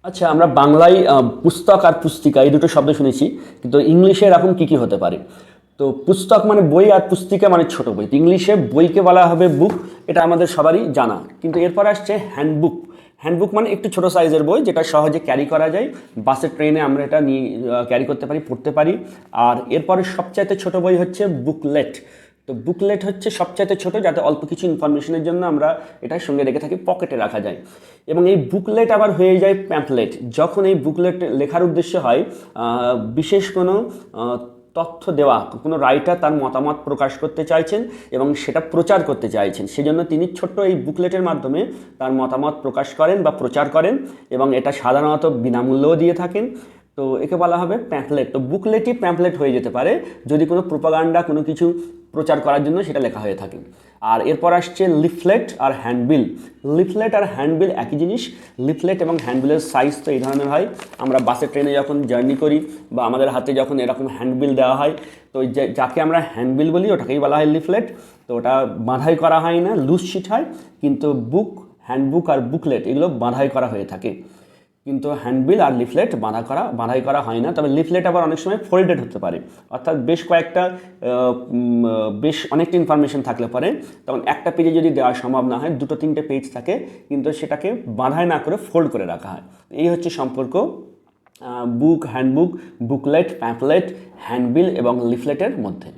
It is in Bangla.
আচ্ছা, আমরা বাংলায় পুস্তক আর পুস্তিকা এই দুটো শব্দ শুনেছি, কিন্তু ইংলিশে এরকম কী কী হতে পারে? তো পুস্তক মানে বই, আর পুস্তিকা মানে ছোট বই। তো ইংলিশে বইকে বলা হবে বুক, এটা আমাদের সবারই জানা। কিন্তু এরপর আসছে হ্যান্ডবুক। হ্যান্ডবুক মানে একটু ছোট সাইজের বই, যেটা সহজে ক্যারি করা যায়। বাসে, ট্রেনে আমরা এটা নিয়ে ক্যারি করতে পারি, পড়তে পারি। আর এরপরে সবচাইতে ছোট বই হচ্ছে বুকলেট। তো বুকলেট হচ্ছে সবচাইতে ছোট, যাতে অল্প কিছু ইনফরমেশনের জন্য আমরা এটা সঙ্গে রেখে থাকি, পকেটে রাখা যায়। এবং এই বুকলেট আবার হয়ে যায় প্যাম্পলেট, যখন এই বুকলেট লেখার উদ্দেশ্য হয় বিশেষ কোনো তথ্য দেওয়া, কোনো রাইটার তার মতামত প্রকাশ করতে চাইছেন এবং সেটা প্রচার করতে চাইছেন, সেজন্য তিনি ছোট্ট এই বুকলেটের মাধ্যমে তার মতামত প্রকাশ করেন বা প্রচার করেন, এবং এটা সাধারণত বিনামূল্যেও দিয়ে থাকেন। তো একে বলা হবে প্যাম্পলেট। তো বুকলেটই প্যাম্পলেট হয়ে যেতে পারে যদি কোনো প্রোপাগান্ডা, কোনো কিছু প্রচার করার জন্য সেটা লেখা হয়ে থাকে। আর এরপর আসছে লিফলেট আর হ্যান্ডবিল। লিফলেট আর হ্যান্ডবিল একই জিনিস। লিফলেট এবং হ্যান্ডবিলের সাইজ তো এই ধরনের হয়। আমরা বাসে, ট্রেনে যখন জার্নি করি বা আমাদের হাতে যখন এরকম হ্যান্ডবিল দেওয়া হয়, তো যাকে আমরা হ্যান্ডবিল বলি ওটাকেই বলা হয় লিফলেট। তো ওটা বাঁধাই করা হয় না, লুজ শিট হয়। কিন্তু হ্যান্ডবুক আর বুকলেট এগুলো বাঁধাই করা হয়ে থাকে। কিন্তু হ্যান্ডবিল আর লিফলেট বাঁধাই করা হয় না। তবে লিফলেট আবার অনেক সময় ফোল্ডেড হতে পারে, অর্থাৎ বেশ অনেকটা ইনফরমেশন থাকলে পরে তখন একটা পেজে যদি দেওয়া সম্ভব না হয়, দুটো তিনটে পেজ থাকে, কিন্তু সেটাকে বাঁধাই না করে ফোল্ড করে রাখা হয়। এই হচ্ছে সম্পর্ক বুক, হ্যান্ডবুক, বুকলেট, প্যাম্পলেট, হ্যান্ডবিল এবং লিফলেটের মধ্যে।